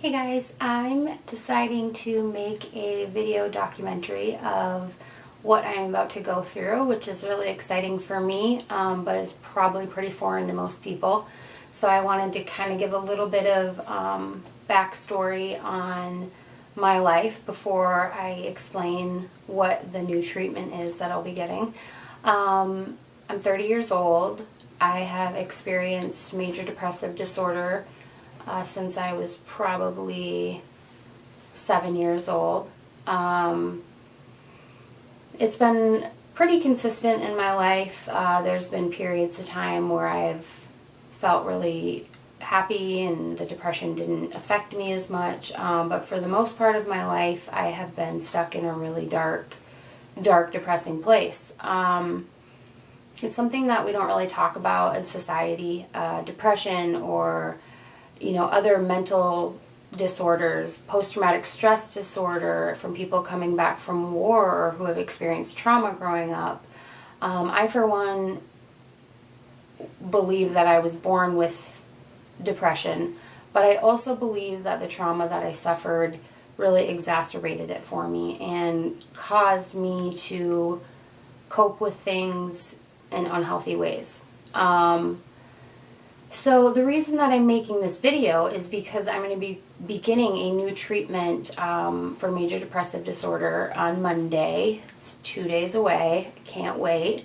Hey guys, I'm deciding to make a video documentary of what I'm about to go through, which is really exciting for me, but is probably pretty foreign to most people. So I wanted to kind of give a little bit of backstory on my life before I explain what the new treatment is that I'll be getting. I'm 30 years old. I have experienced major depressive disorder since I was probably 7 years old. It's been pretty consistent in my life. There's been periods of time where I've felt really happy and the depression didn't affect me as much, but for the most part of my life I have been stuck in a really dark, depressing place. It's something that we don't really talk about as society, depression or other mental disorders, post-traumatic stress disorder from people coming back from war or who have experienced trauma growing up. I, for one, believe that I was born with depression, but I also believe that the trauma that I suffered really exacerbated it for me and caused me to cope with things in unhealthy ways. So the reason that I'm making this video is because I'm going to be beginning a new treatment for major depressive disorder on Monday. It's 2 days away. Can't wait.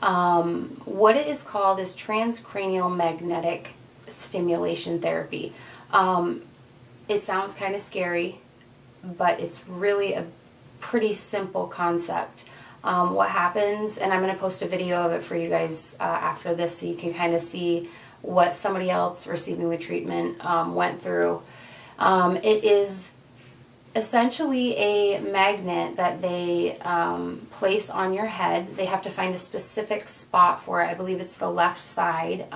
What it is called is Transcranial magnetic stimulation therapy. It sounds kind of scary, but it's really a pretty simple concept. What happens, and I'm going to post a video of it for you guys after this so you can kind of see what somebody else receiving the treatment went through. It is essentially a magnet that they place on your head. They have to find a specific spot for it. I believe it's the left side.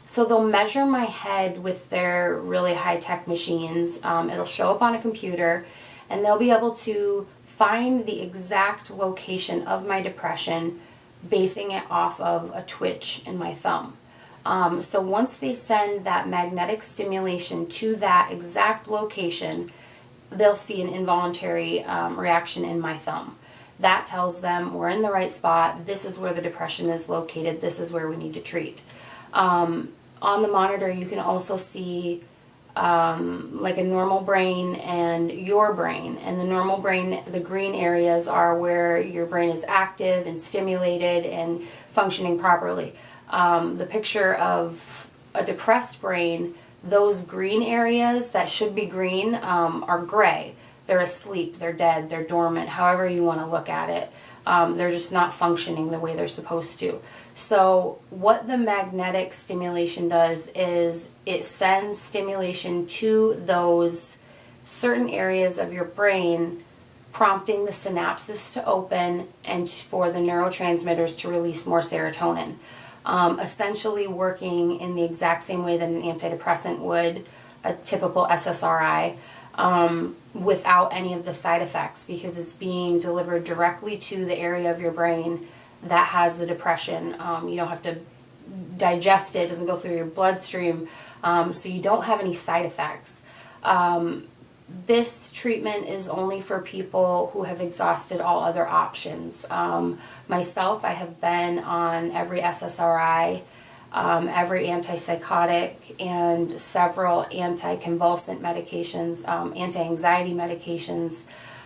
So they'll measure my head with their really high-tech machines. It'll show up on a computer, and they'll be able to find the exact location of my depression, basing it off of a twitch in my thumb. So once they send that magnetic stimulation to that exact location, they'll see an involuntary reaction in my thumb. That tells them we're in the right spot, this is where the depression is located, this is where we need to treat. On the monitor you can also see like a normal brain and your brain. And the normal brain, the green areas are where your brain is active and stimulated and functioning properly. The picture of a depressed brain, those green areas that should be green are gray. They're asleep, they're dead, they're dormant, however you want to look at it. They're just not functioning the way they're supposed to. So what the magnetic stimulation does is it sends stimulation to those certain areas of your brain, prompting the synapses to open and for the neurotransmitters to release more serotonin. Essentially working in the exact same way that an antidepressant would, a typical SSRI, without any of the side effects, because it's being delivered directly to the area of your brain that has the depression. You don't have to digest it, it doesn't go through your bloodstream, so you don't have any side effects. This treatment is only for people who have exhausted all other options. Myself, I have been on every SSRI, every antipsychotic, and several anticonvulsant medications, anti-anxiety medications.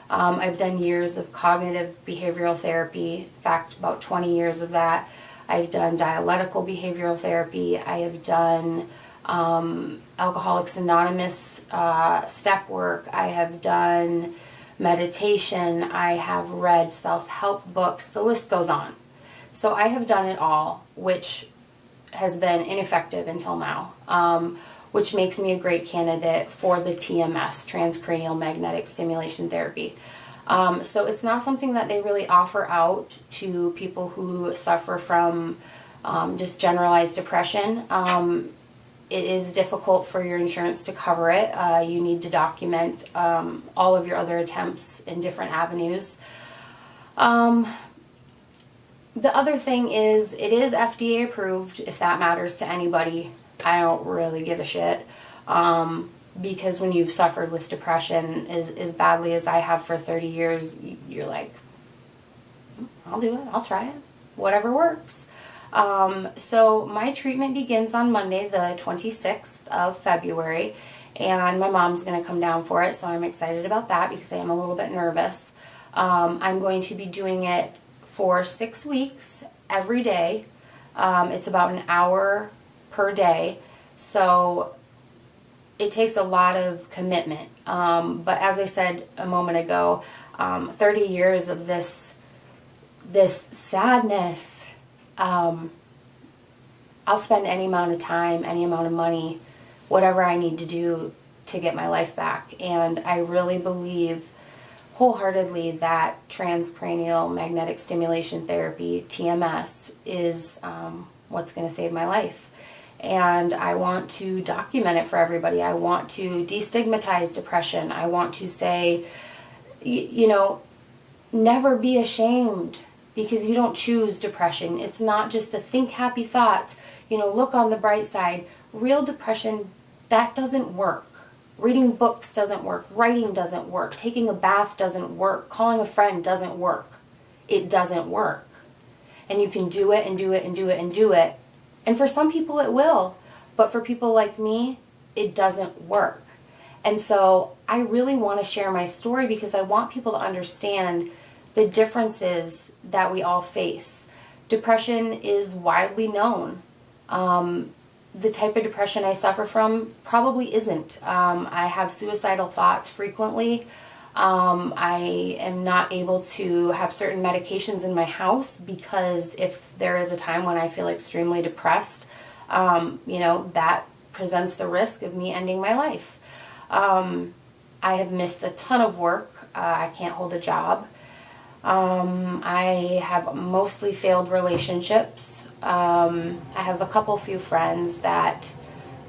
I've done years of cognitive behavioral therapy, in fact about 20 years of that. I've done dialectical behavioral therapy. I have done Alcoholics Anonymous step work. I have done meditation. I have read self-help books. The list goes on. So I have done it all, which has been ineffective until now, which makes me a great candidate for the TMS, Transcranial Magnetic Stimulation Therapy. So it's not something that they really offer out to people who suffer from just generalized depression. It is difficult for your insurance to cover it. You need to document all of your other attempts in different avenues. The other thing is, it is FDA approved, if that matters to anybody. I don't really give a shit. because when you've suffered with depression as badly as I have for 30 years, you're like, I'll do it, I'll try it, whatever works. So my treatment begins on Monday, the 26th of February, and my mom's going to come down for it, so I'm excited about that because I am a little bit nervous. I'm going to be doing it for 6 weeks every day. It's about an hour per day, so it takes a lot of commitment. But as I said a moment ago, 30 years of this sadness, I'll spend any amount of time, any amount of money, whatever I need to do to get my life back. And I really believe wholeheartedly that transcranial magnetic stimulation therapy, TMS, is what's going to save my life. And I want to document it for everybody. I want to destigmatize depression. I want to say, you know, never be ashamed because you don't choose depression. It's not just to think happy thoughts, you know, look on the bright side. Real depression, that doesn't work. Reading books doesn't work. Writing doesn't work. Taking a bath doesn't work. Calling a friend doesn't work. It doesn't work. And you can do it and do it and do it and do it. And for some people it will. But for people like me, it doesn't work. And so I really want to share my story because I want people to understand the differences that we all face. Depression is widely known. The type of depression I suffer from probably isn't. I have suicidal thoughts frequently. I am not able to have certain medications in my house because if there is a time when I feel extremely depressed, you know, that presents the risk of me ending my life. I have missed a ton of work. I can't hold a job. I have mostly failed relationships. I have a few friends that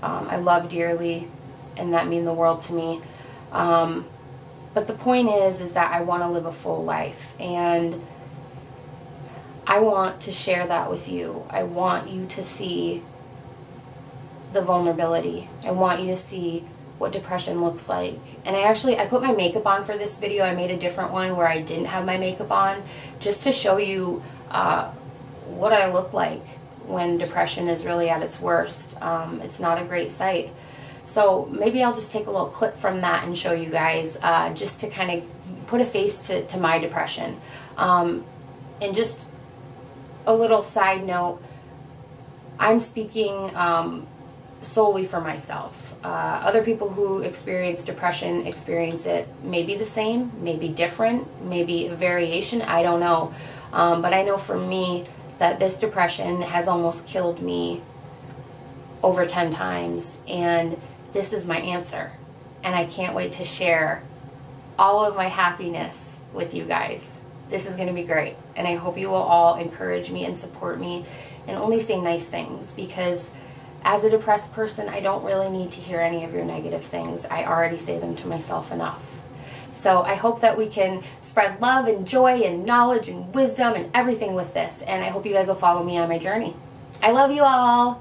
I love dearly and that mean the world to me. But the point is that I want to live a full life and I want to share that with you. I want you to see the vulnerability. I want you to see what depression looks like. And I put my makeup on for this video. I made a different one where I didn't have my makeup on just to show you what I look like when depression is really at its worst. It's not a great sight. So maybe I'll just take a little clip from that and show you guys just to kind of put a face to my depression. And just a little side note, I'm speaking solely for myself. Other people who experience depression experience it maybe the same, maybe different, maybe a variation, I don't know. But I know for me that this depression has almost killed me over 10 times, and this is my answer. And I can't wait to share all of my happiness with you guys. This is going to be great, and I hope you will all encourage me and support me and only say nice things, because as a depressed person, I don't really need to hear any of your negative things. I already say them to myself enough. So I hope that we can spread love and joy and knowledge and wisdom and everything with this, and I hope you guys will follow me on my journey. I love you all.